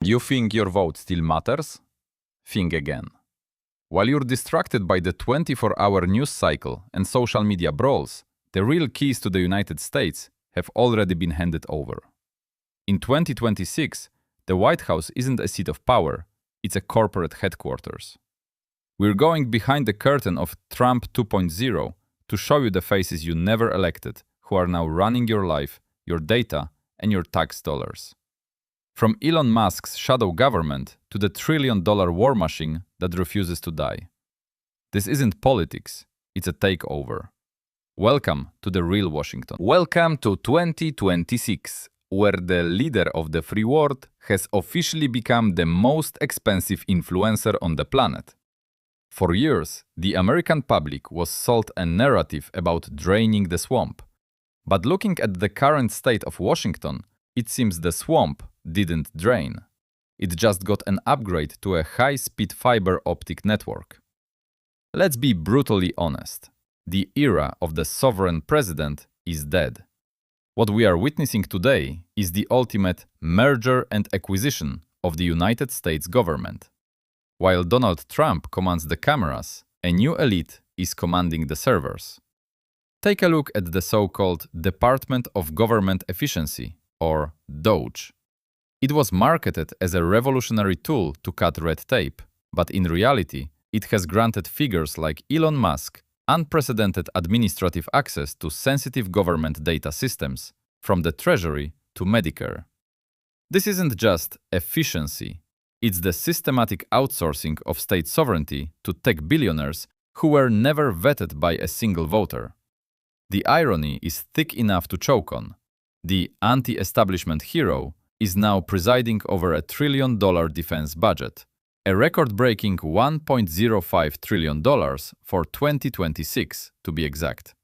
You think your vote still matters? Think again. While you're distracted by the 24-hour news cycle and social media brawls, the real keys to the United States have already been handed over. In 2026, the White House isn't a seat of power, it's a corporate headquarters. We're going behind the curtain of Trump 2.0 to show you the faces you never elected who are now running your life, your data, and your tax dollars. From Elon Musk's shadow government to the trillion-dollar war machine that refuses to die. This isn't politics, it's a takeover. Welcome to the real Washington. Welcome to 2026, where the leader of the free world has officially become the most expensive influencer on the planet. For years, the American public was sold a narrative about draining the swamp. But looking at the current state of Washington, it seems the swamp didn't drain. It just got an upgrade to a high-speed fiber optic network. Let's be brutally honest. The era of the sovereign president is dead. What we are witnessing today is the ultimate merger and acquisition of the United States government. While Donald Trump commands the cameras, a new elite is commanding the servers. Take a look at the so-called Department of Government Efficiency, or DOGE. It was marketed as a revolutionary tool to cut red tape, but in reality, it has granted figures like Elon Musk unprecedented administrative access to sensitive government data systems, from the Treasury to Medicare. This isn't just efficiency, it's the systematic outsourcing of state sovereignty to tech billionaires who were never vetted by a single voter. The irony is thick enough to choke on. The anti-establishment hero is now presiding over $1 trillion defense budget, a record-breaking $1.05 trillion for 2026, to be exact.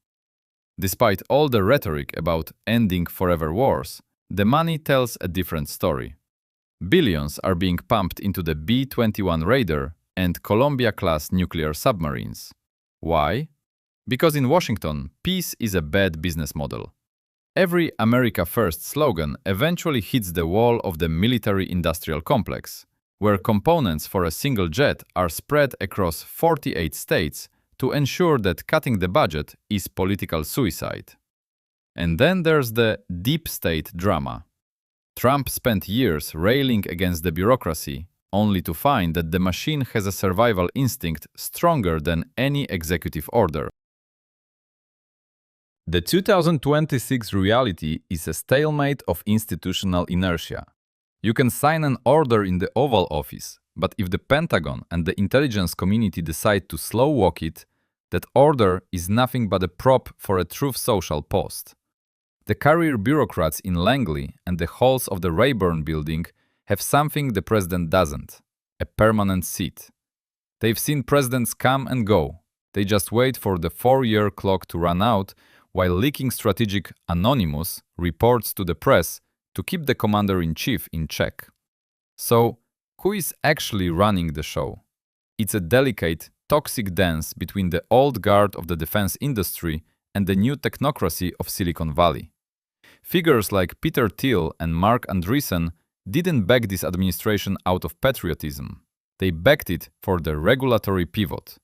Despite all the rhetoric about ending forever wars, the money tells a different story. Billions are being pumped into the B-21 Raider and Columbia-class nuclear submarines. Why? Because in Washington, peace is a bad business model. Every America First slogan eventually hits the wall of the military-industrial complex, where components for a single jet are spread across 48 states to ensure that cutting the budget is political suicide. And then there's the deep state drama. Trump spent years railing against the bureaucracy, only to find that the machine has a survival instinct stronger than any executive order. The 2026 reality is a stalemate of institutional inertia. You can sign an order in the Oval Office, but if the Pentagon and the intelligence community decide to slow walk it, that order is nothing but a prop for a Truth Social post. The career bureaucrats in Langley and the halls of the Rayburn building have something the president doesn't: a permanent seat. They've seen presidents come and go. They just wait for the 4-year clock to run out while leaking strategic anonymous reports to the press to keep the commander-in-chief in check. So, who is actually running the show? It's a delicate, toxic dance between the old guard of the defense industry and the new technocracy of Silicon Valley. Figures like Peter Thiel and Mark Andreessen didn't back this administration out of patriotism. They backed it for the regulatory pivot.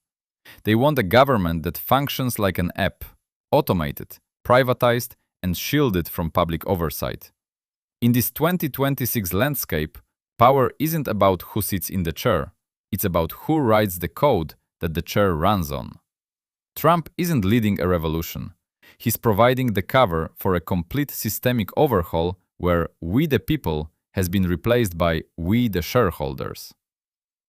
They want a government that functions like an app, automated, privatized, and shielded from public oversight. In this 2026 landscape, power isn't about who sits in the chair, it's about who writes the code that the chair runs on. Trump isn't leading a revolution. He's providing the cover for a complete systemic overhaul where we the people has been replaced by we the shareholders.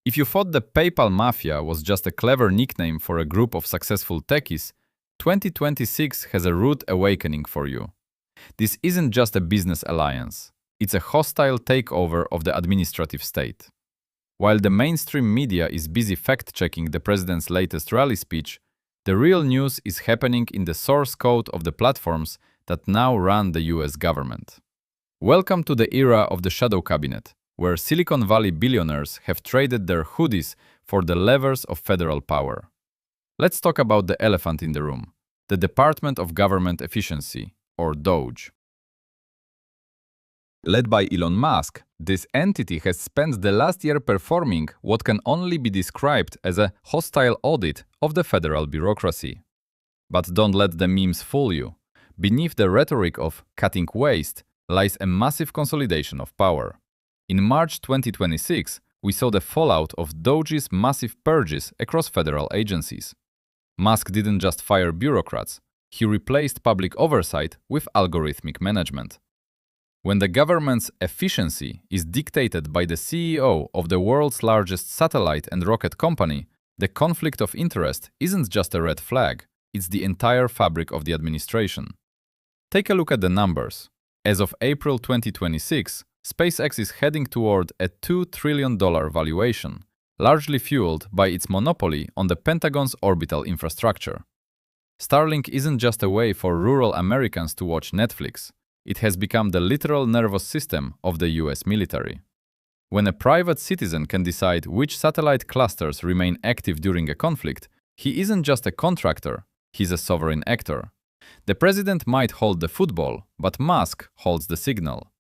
If you thought the PayPal mafia was just a clever nickname for a group of successful techies, 2026 has a rude awakening for you. This isn't just a business alliance. It's a hostile takeover of the administrative state. While the mainstream media is busy fact-checking the president's latest rally speech, the real news is happening in the source code of the platforms that now run the US government. Welcome to the era of the shadow cabinet, where Silicon Valley billionaires have traded their hoodies for the levers of federal power. Let's talk about the elephant in the room, the Department of Government Efficiency, or DOGE. Led by Elon Musk, this entity has spent the last year performing what can only be described as a hostile audit of the federal bureaucracy. But don't let the memes fool you. Beneath the rhetoric of cutting waste lies a massive consolidation of power. In March 2026, we saw the fallout of DOGE's massive purges across federal agencies. Musk didn't just fire bureaucrats, he replaced public oversight with algorithmic management. When the government's efficiency is dictated by the CEO of the world's largest satellite and rocket company, the conflict of interest isn't just a red flag, it's the entire fabric of the administration. Take a look at the numbers. As of April 2026, SpaceX is heading toward a $2 trillion valuation, largely fueled by its monopoly on the Pentagon's orbital infrastructure. Starlink isn't just a way for rural Americans to watch Netflix. It has become the literal nervous system of the US military. When a private citizen can decide which satellite clusters remain active during a conflict, he isn't just a contractor, he's a sovereign actor. The president might hold the football, but Musk holds the signal.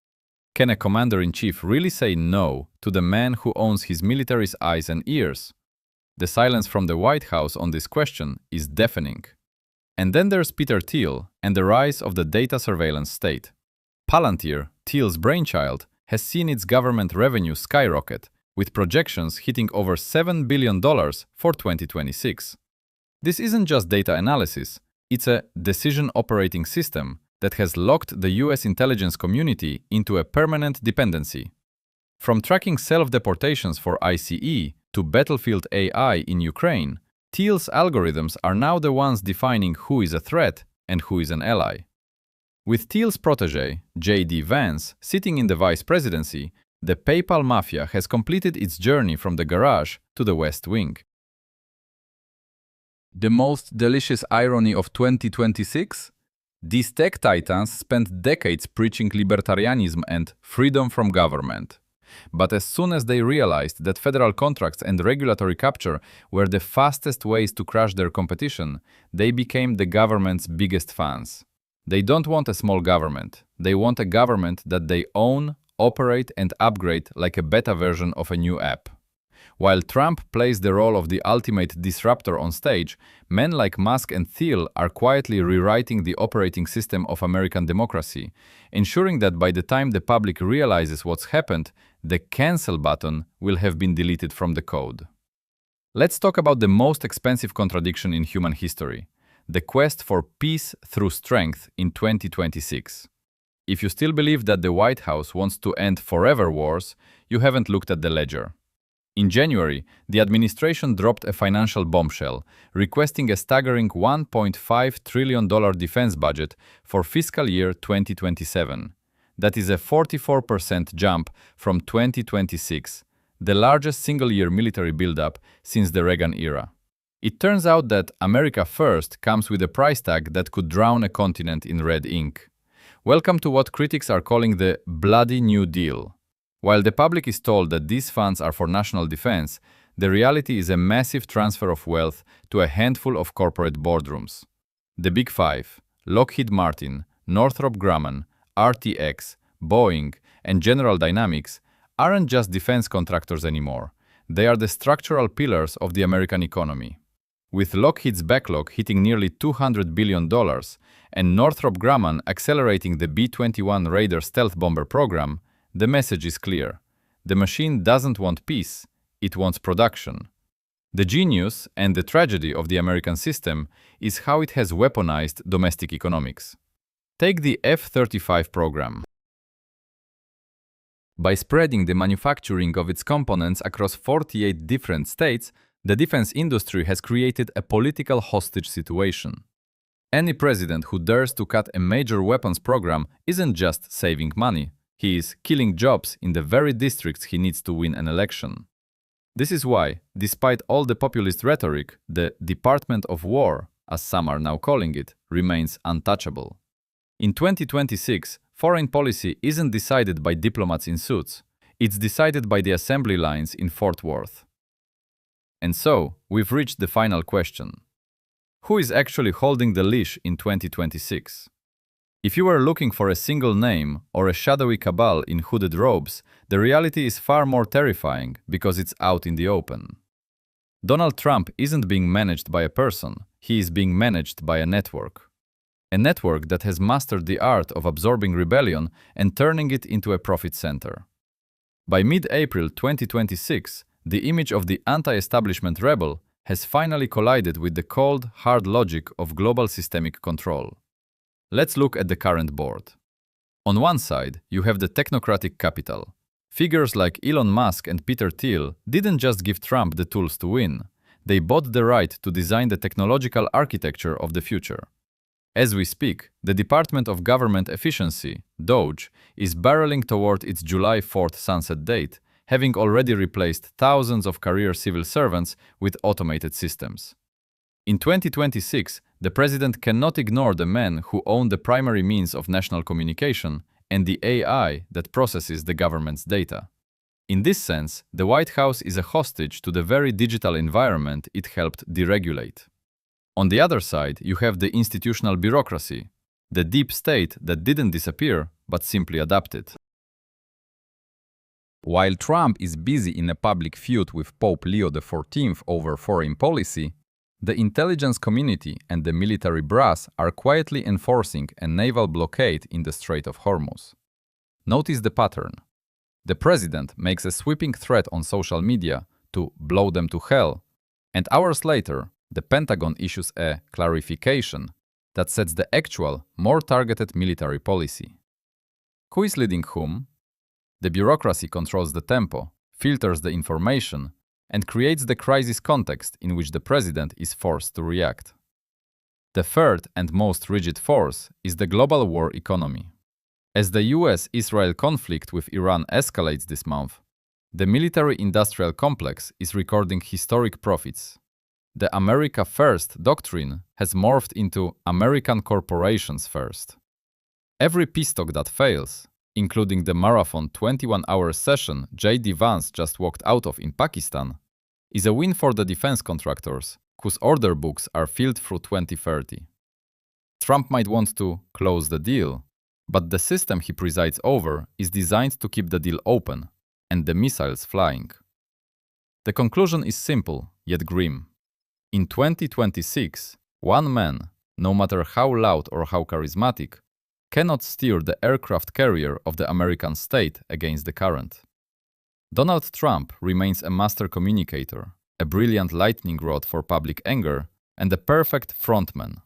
Can a commander-in-chief really say no to the man who owns his military's eyes and ears? The silence from the White House on this question is deafening. And then there's Peter Thiel and the rise of the data surveillance state. Palantir, Thiel's brainchild, has seen its government revenue skyrocket, with projections hitting over $7 billion for 2026. This isn't just data analysis, it's a decision operating system that has locked the US intelligence community into a permanent dependency. From tracking self-deportations for ICE to battlefield AI in Ukraine, Thiel's algorithms are now the ones defining who is a threat and who is an ally. With Thiel's protege, J.D. Vance, sitting in the vice presidency, the PayPal mafia has completed its journey from the garage to the West Wing. The most delicious irony of 2026? These tech titans spent decades preaching libertarianism and freedom from government. But as soon as they realized that federal contracts and regulatory capture were the fastest ways to crush their competition, they became the government's biggest fans. They don't want a small government. They want a government that they own, operate, and upgrade like a beta version of a new app. While Trump plays the role of the ultimate disruptor on stage, men like Musk and Thiel are quietly rewriting the operating system of American democracy, ensuring that by the time the public realizes what's happened, the cancel button will have been deleted from the code. Let's talk about the most expensive contradiction in human history: the quest for peace through strength in 2026. If you still believe that the White House wants to end forever wars, you haven't looked at the ledger. In January, the administration dropped a financial bombshell, requesting a staggering $1.5 trillion defense budget for fiscal year 2027. That is a 44% jump from 2026, the largest single-year military buildup since the Reagan era. It turns out that America First comes with a price tag that could drown a continent in red ink. Welcome to what critics are calling the Bloody New Deal. While the public is told that these funds are for national defense, the reality is a massive transfer of wealth to a handful of corporate boardrooms. The Big Five, Lockheed Martin, Northrop Grumman, RTX, Boeing, and General Dynamics, aren't just defense contractors anymore. They are the structural pillars of the American economy. With Lockheed's backlog hitting nearly $200 billion and Northrop Grumman accelerating the B-21 Raider stealth bomber program, the message is clear. The machine doesn't want peace, it wants production. The genius and the tragedy of the American system is how it has weaponized domestic economics. Take the F-35 program. By spreading the manufacturing of its components across 48 different states, the defense industry has created a political hostage situation. Any president who dares to cut a major weapons program isn't just saving money. He is killing jobs in the very districts he needs to win an election. This is why, despite all the populist rhetoric, the Department of War, as some are now calling it, remains untouchable. In 2026, foreign policy isn't decided by diplomats in suits. It's decided by the assembly lines in Fort Worth. And so, we've reached the final question. Who is actually holding the leash in 2026? If you were looking for a single name or a shadowy cabal in hooded robes, the reality is far more terrifying because it's out in the open. Donald Trump isn't being managed by a person, he is being managed by a network. A network that has mastered the art of absorbing rebellion and turning it into a profit center. By mid-April 2026, the image of the anti-establishment rebel has finally collided with the cold, hard logic of global systemic control. Let's look at the current board. On one side, you have the technocratic capital. Figures like Elon Musk and Peter Thiel didn't just give Trump the tools to win, they bought the right to design the technological architecture of the future. As we speak, the Department of Government Efficiency, DOGE, is barreling toward its July 4th sunset date, having already replaced thousands of career civil servants with automated systems. In 2026, the president cannot ignore the men who own the primary means of national communication and the AI that processes the government's data. In this sense, the White House is a hostage to the very digital environment it helped deregulate. On the other side, you have the institutional bureaucracy, the deep state that didn't disappear but simply adapted. While Trump is busy in a public feud with Pope Leo XIV over foreign policy, the intelligence community and the military brass are quietly enforcing a naval blockade in the Strait of Hormuz. Notice the pattern. The president makes a sweeping threat on social media to blow them to hell, and hours later, the Pentagon issues a clarification that sets the actual, more targeted military policy. Who is leading whom? The bureaucracy controls the tempo, filters the information, and creates the crisis context in which the president is forced to react. The third and most rigid force is the global war economy. As the US-Israel conflict with Iran escalates this month, the military-industrial complex is recording historic profits. The America First doctrine has morphed into American corporations first. Every peace talk that fails, including the marathon 21-hour session J.D. Vance just walked out of in Pakistan, is a win for the defense contractors, whose order books are filled through 2030. Trump might want to close the deal, but the system he presides over is designed to keep the deal open and the missiles flying. The conclusion is simple, yet grim. In 2026, one man, no matter how loud or how charismatic, cannot steer the aircraft carrier of the American state against the current. Donald Trump remains a master communicator, a brilliant lightning rod for public anger, and a perfect frontman.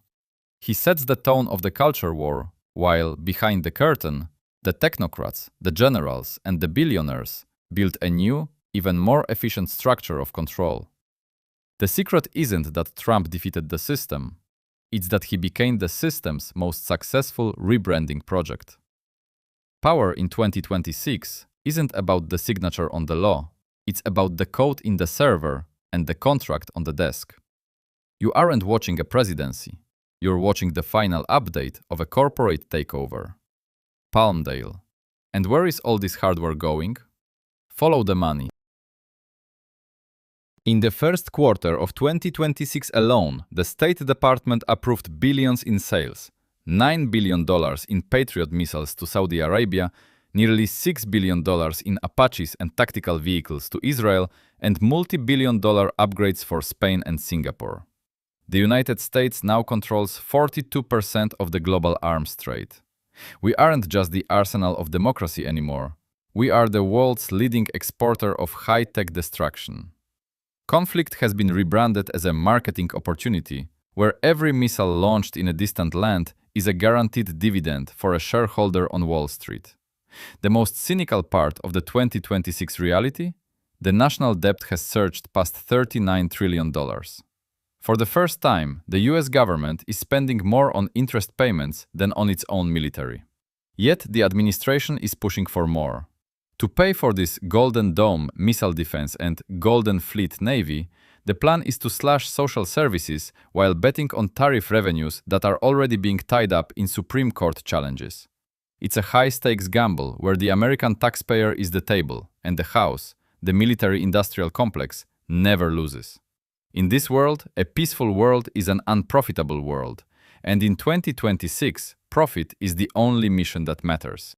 He sets the tone of the culture war, while, behind the curtain, the technocrats, the generals, and the billionaires build a new, even more efficient structure of control. The secret isn't that Trump defeated the system, it's that he became the system's most successful rebranding project. Power in 2026 isn't about the signature on the law, it's about the code in the server and the contract on the desk. You aren't watching a presidency, you're watching the final update of a corporate takeover. Palmdale. And where is all this hardware going? Follow the money. In the first quarter of 2026 alone, the State Department approved billions in sales, $9 billion in Patriot missiles to Saudi Arabia, nearly $6 billion in Apaches and tactical vehicles to Israel, and multi-billion-dollar upgrades for Spain and Singapore. The United States now controls 42% of the global arms trade. We aren't just the arsenal of democracy anymore. We are the world's leading exporter of high-tech destruction. Conflict has been rebranded as a marketing opportunity, where every missile launched in a distant land is a guaranteed dividend for a shareholder on Wall Street. The most cynical part of the 2026 reality? The national debt has surged past $39 trillion. For the first time, the US government is spending more on interest payments than on its own military. Yet the administration is pushing for more. To pay for this Golden Dome missile defense and Golden Fleet Navy, the plan is to slash social services while betting on tariff revenues that are already being tied up in Supreme Court challenges. It's a high-stakes gamble where the American taxpayer is the table, and the House, the military-industrial complex, never loses. In this world, a peaceful world is an unprofitable world, And in 2026, profit is the only mission that matters.